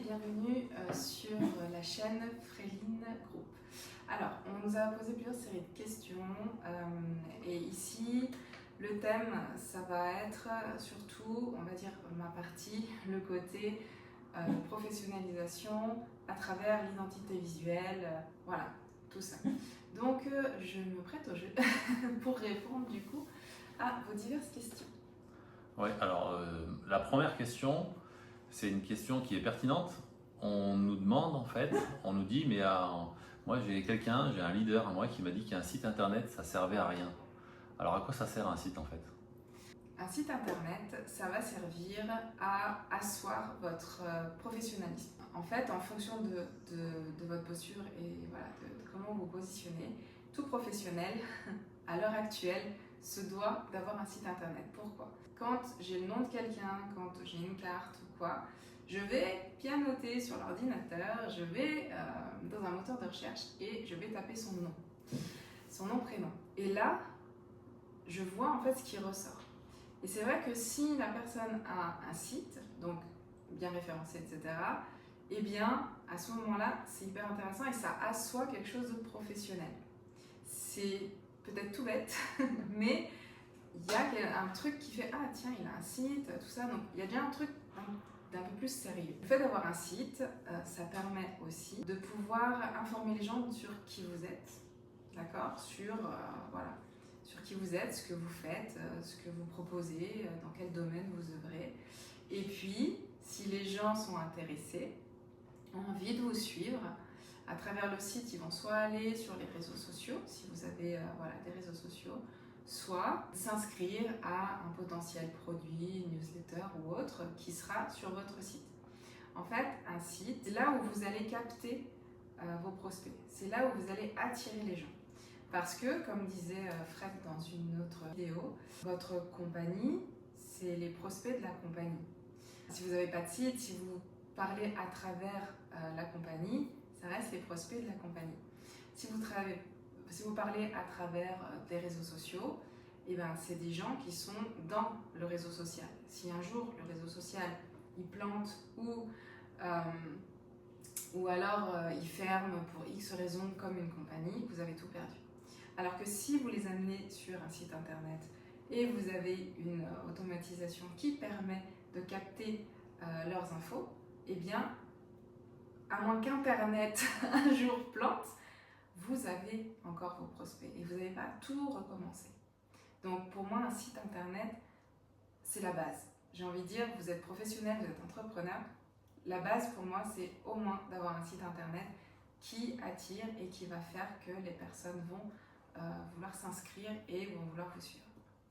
bienvenue sur la chaîne Freeline Group. Alors, on nous a posé plusieurs séries de questions et ici, le thème, ça va être surtout, on va dire, ma partie, le côté professionnalisation à travers l'identité visuelle, voilà, tout ça. Donc, je me prête au jeu pour répondre du coup à vos diverses questions. Oui, alors la première question, c'est une question qui est pertinente. On nous demande en fait, on nous dit, mais moi j'ai un leader à moi qui m'a dit qu'un site internet ça servait à rien. Alors à quoi ça sert un site en fait? Un site internet, ça va servir à asseoir votre professionnalisme. En fait, en fonction de votre posture et voilà, de comment vous positionnez, tout professionnel, à l'heure actuelle, se doit d'avoir un site internet. Pourquoi? Quand j'ai le nom de quelqu'un, quand j'ai une carte ou quoi, je vais bien noter sur l'ordinateur, je vais dans un moteur de recherche et je vais taper son nom, prénom. Et là, je vois en fait ce qui ressort. Et c'est vrai que si la personne a un site, donc bien référencé, etc., eh bien, à ce moment-là, c'est hyper intéressant et ça assoit quelque chose de professionnel. C'est peut-être tout bête, mais il y a un truc qui fait « Ah tiens, il a un site, tout ça ». Donc, il y a déjà un truc d'un peu plus sérieux. Le fait d'avoir un site, ça permet aussi de pouvoir informer les gens sur qui vous êtes, d'accord, voilà, sur qui vous êtes, ce que vous faites, ce que vous proposez, dans quel domaine vous œuvrez. Et puis, si les gens sont intéressés, ont envie de vous suivre, à travers le site, ils vont soit aller sur les réseaux sociaux, si vous avez des réseaux sociaux, soit s'inscrire à un potentiel produit, newsletter ou autre qui sera sur votre site. En fait, un site, c'est là où vous allez capter vos prospects. C'est là où vous allez attirer les gens. Parce que, comme disait Fred dans une autre vidéo, votre compagnie, c'est les prospects de la compagnie. Si vous n'avez pas de site, si vous parlez à travers la compagnie, ça reste les prospects de la compagnie. Si vous parlez à travers des réseaux sociaux, eh ben, c'est des gens qui sont dans le réseau social. Si un jour le réseau social il plante ou alors il ferme pour X raisons comme une compagnie, vous avez tout perdu. Alors que si vous les amenez sur un site internet et vous avez une automatisation qui permet de capter leurs infos, eh bien, à moins qu'Internet un jour plante, vous avez encore vos prospects et vous n'avez pas tout recommencer. Donc pour moi, un site internet, c'est la base. J'ai envie de dire, vous êtes professionnel, vous êtes entrepreneur. La base pour moi, c'est au moins d'avoir un site internet qui attire et qui va faire que les personnes vont vouloir s'inscrire et vont vouloir vous suivre.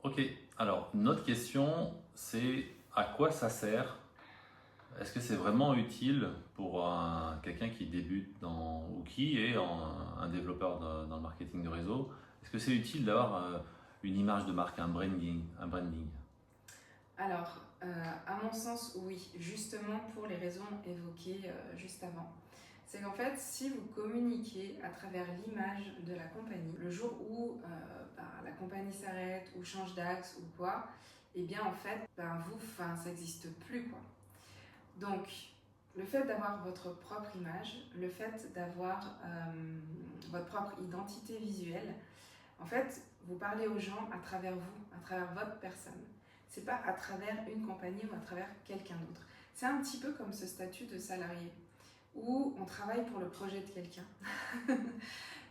Ok, alors notre question c'est à quoi ça sert? Est-ce que c'est vraiment utile pour quelqu'un qui débute ou qui est un développeur dans le marketing de réseau? Est-ce que c'est utile d'avoir une image de marque, un branding? Alors, à mon sens, oui, justement pour les raisons évoquées juste avant. C'est qu'en fait, si vous communiquez à travers l'image de la compagnie, le jour où la compagnie s'arrête ou change d'axe ou quoi, eh bien en fait, ça n'existe plus, quoi. Donc, le fait d'avoir votre propre image, le fait d'avoir votre propre identité visuelle, en fait, vous parlez aux gens à travers vous, à travers votre personne. C'est pas à travers une compagnie ou à travers quelqu'un d'autre. C'est un petit peu comme ce statut de salarié, où on travaille pour le projet de quelqu'un.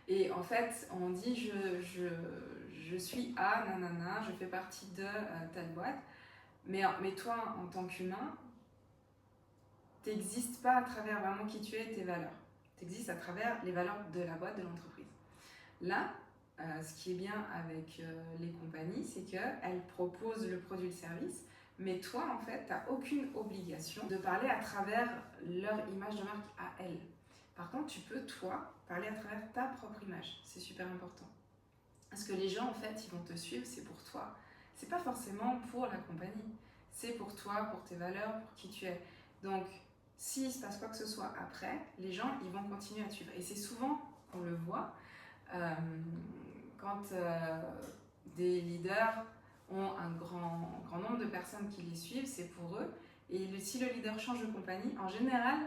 Et en fait, on dit je suis à nanana, je fais partie de telle boîte, mais toi, en tant qu'humain, tu n'existes pas à travers vraiment qui tu es et tes valeurs. Tu existes à travers les valeurs de la boîte, de l'entreprise. Là, ce qui est bien avec les compagnies, c'est qu'elles proposent le produit et le service, mais toi, en fait, tu n'as aucune obligation de parler à travers leur image de marque à elles. Par contre, tu peux, toi, parler à travers ta propre image. C'est super important. Parce que les gens, en fait, ils vont te suivre, c'est pour toi. C'est pas forcément pour la compagnie. C'est pour toi, pour tes valeurs, pour qui tu es. Donc, s'il se passe quoi que ce soit après, les gens, ils vont continuer à te suivre. Et c'est souvent, on le voit, quand des leaders ont un grand nombre de personnes qui les suivent, c'est pour eux. Et si le leader change de compagnie, en général,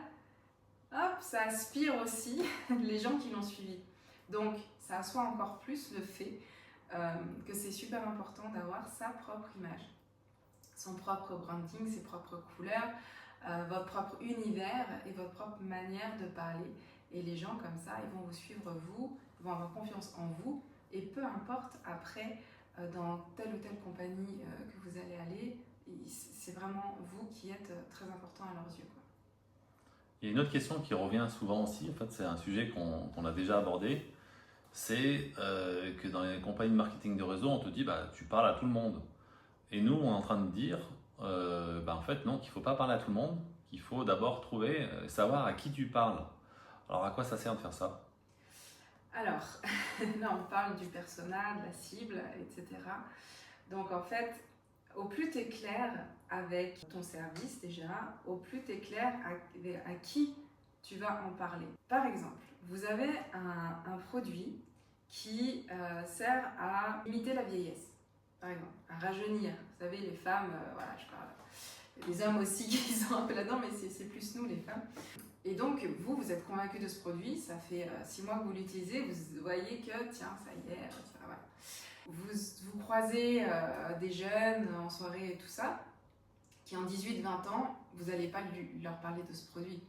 hop, ça aspire aussi les gens qui l'ont suivi. Donc, ça assoit encore plus le fait que c'est super important d'avoir sa propre image, son propre branding, ses propres couleurs, votre propre univers et votre propre manière de parler. Et les gens comme ça, ils vont vous suivre vous, ils vont avoir confiance en vous, et peu importe après dans telle ou telle compagnie que vous allez aller, c'est vraiment vous qui êtes très important à leurs yeux, quoi. Il y a une autre question qui revient souvent aussi, en fait c'est un sujet qu'on a déjà abordé, c'est que dans les compagnies de marketing de réseau, on te dit bah, tu parles à tout le monde. Et nous, on est en train de dire bah, en fait non, qu'il ne faut pas parler à tout le monde, qu'il faut d'abord trouver, savoir à qui tu parles. Alors à quoi ça sert de faire ça? Alors, là on parle du persona, de la cible, etc. Donc en fait, au plus tu es clair avec ton service déjà, au plus tu es clair à qui tu vas en parler. Par exemple, vous avez un produit qui sert à limiter la vieillesse, par exemple, à rajeunir. Vous savez, les femmes, voilà, je parle. Les hommes aussi qui sont un peu là-dedans, mais c'est plus nous les femmes. Et donc, vous êtes convaincu de ce produit, ça fait 6 mois que vous l'utilisez, vous voyez que, tiens, ça y est, voilà. Vous croisez des jeunes en soirée et tout ça, qui ont 18-20 ans, vous n'allez pas leur parler de ce produit.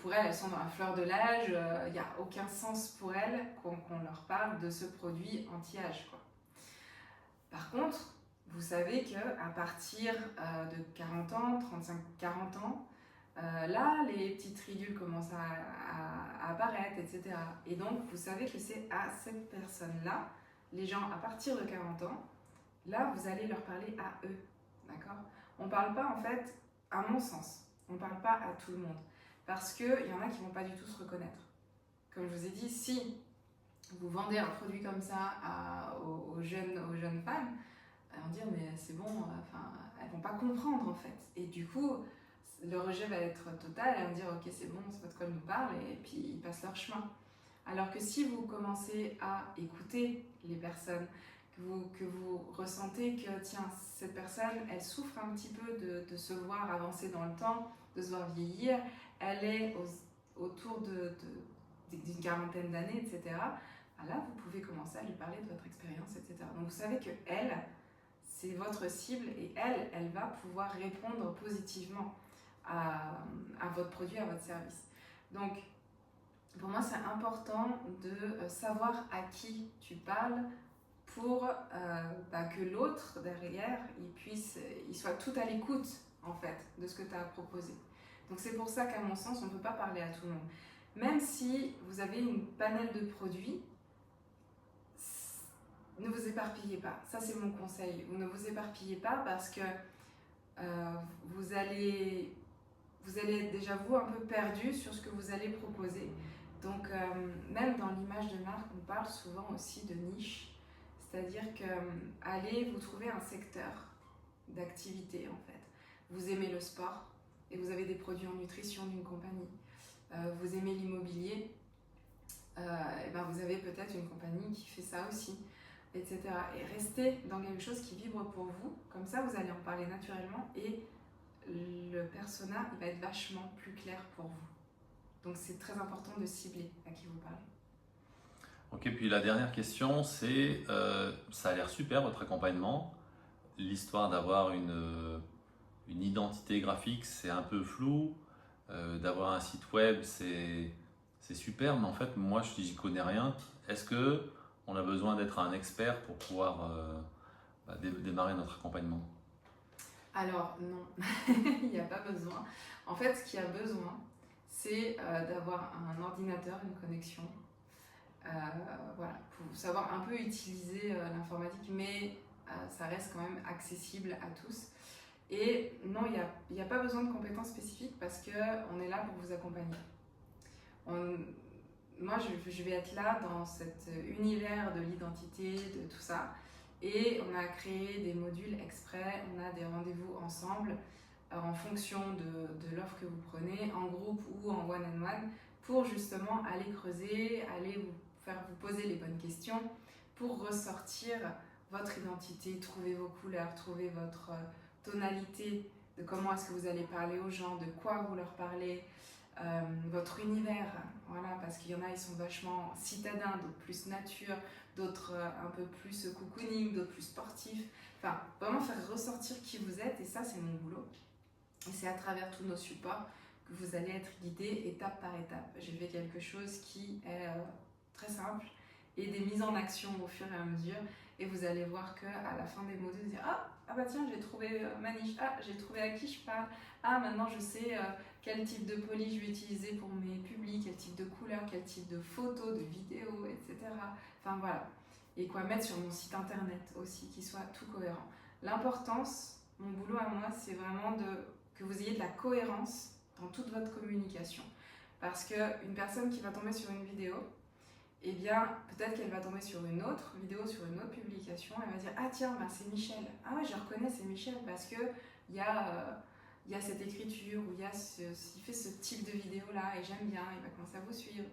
Pour elles, elles sont dans la fleur de l'âge, il n'y a aucun sens pour elles qu'on leur parle de ce produit anti-âge, quoi. Par contre, vous savez qu'à partir de 40 ans, 35-40 ans, là, les petites ridules commencent à apparaître, etc. Et donc, vous savez que c'est à cette personne-là, les gens à partir de 40 ans, là, vous allez leur parler à eux, d'accord? On ne parle pas, en fait, à mon sens, on ne parle pas à tout le monde. Parce qu'il y en a qui ne vont pas du tout se reconnaître. Comme je vous ai dit, si vous vendez un produit comme ça aux jeunes femmes, elles vont dire mais c'est bon, enfin, elles vont pas comprendre en fait. Et du coup, le rejet va être total, elles vont dire ok c'est bon, c'est votre col nous parle, et puis ils passent leur chemin. Alors que si vous commencez à écouter les personnes, que vous ressentez que tiens, cette personne, elle souffre un petit peu de se voir avancer dans le temps, de se voir vieillir, elle est autour d'une quarantaine d'années, etc. Là, vous pouvez commencer à lui parler de votre expérience, etc. Donc vous savez que elle, c'est votre cible, et elle va pouvoir répondre positivement à votre produit, à votre service. Donc, pour moi, c'est important de savoir à qui tu parles pour que l'autre derrière, il soit tout à l'écoute en fait de ce que tu as proposé. Donc c'est pour ça qu'à mon sens, on ne peut pas parler à tout le monde. Même si vous avez une panel de produits, ne vous éparpillez pas. Ça, c'est mon conseil. Vous ne vous éparpillez pas parce que vous allez déjà vous un peu perdu sur ce que vous allez proposer. Donc, même dans l'image de marque, on parle souvent aussi de niche. C'est-à-dire que allez vous trouver un secteur d'activité en fait. Vous aimez le sport et vous avez des produits en nutrition d'une compagnie. Vous aimez l'immobilier, et ben vous avez peut-être une compagnie qui fait ça aussi, etc. Et restez dans quelque chose qui vibre pour vous, comme ça vous allez en parler naturellement et le persona il va être vachement plus clair pour vous. Donc c'est très important de cibler à qui vous parlez. Ok, puis la dernière question, c'est, ça a l'air super votre accompagnement, l'histoire d'avoir une identité graphique, c'est un peu flou, d'avoir un site web, c'est super, mais en fait, moi, je n'y connais rien. Est-ce que on a besoin d'être un expert pour pouvoir démarrer notre accompagnement? Alors non, il n'y a pas besoin. En fait, ce qu'il y a besoin, c'est d'avoir un ordinateur, une connexion, voilà, pour savoir un peu utiliser l'informatique, mais ça reste quand même accessible à tous. Et non, il n'y a pas besoin de compétences spécifiques parce qu'on est là pour vous accompagner. Moi, je vais être là dans cet univers de l'identité, de tout ça. Et on a créé des modules exprès, on a des rendez-vous ensemble en fonction de l'offre que vous prenez, en groupe ou en one-on-one, pour justement aller creuser, aller vous poser les bonnes questions, pour ressortir votre identité, trouver vos couleurs, trouver votre tonalité de comment est-ce que vous allez parler aux gens, de quoi vous leur parlez, votre univers, voilà, parce qu'il y en a, ils sont vachement citadins, d'autres plus nature, d'autres un peu plus cocooning, d'autres plus sportifs. Enfin, vraiment faire ressortir qui vous êtes, et ça, c'est mon boulot. Et c'est à travers tous nos supports que vous allez être guidé étape par étape. J'ai fait quelque chose qui est très simple et des mises en action au fur et à mesure. Et vous allez voir qu'à la fin des modules, vous allez dire ah bah tiens, j'ai trouvé ma niche, j'ai trouvé à qui je parle, maintenant je sais quel type de police je vais utiliser pour mes publics, quel type de couleur, quel type de photos, de vidéos, etc. Enfin voilà. Et quoi mettre sur mon site internet aussi, qui soit tout cohérent. L'importance, mon boulot à moi, c'est vraiment que vous ayez de la cohérence dans toute votre communication. Parce qu'une personne qui va tomber sur une vidéo, eh bien, peut-être qu'elle va tomber sur une autre vidéo, sur une autre publication, elle va dire ah tiens, bah, c'est Michel. Ah ouais, je reconnais, c'est Michel parce que il y a cette écriture, ou il fait ce type de vidéo-là, et j'aime bien, il va commencer à vous suivre.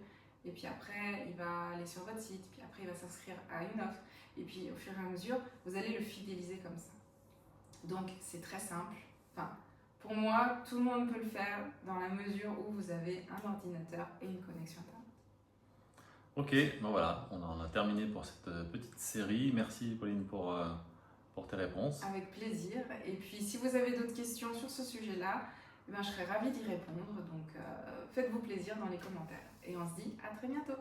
Et puis après, il va aller sur votre site, puis après, il va s'inscrire à une offre. Et puis, au fur et à mesure, vous allez le fidéliser comme ça. Donc, c'est très simple. Enfin, pour moi, tout le monde peut le faire dans la mesure où vous avez un ordinateur et une connexion Internet. Ok, bon voilà, on en a terminé pour cette petite série. Merci Pauline pour tes réponses. Avec plaisir. Et puis, si vous avez d'autres questions sur ce sujet-là, je serais ravie d'y répondre. Donc, faites-vous plaisir dans les commentaires. Et on se dit à très bientôt.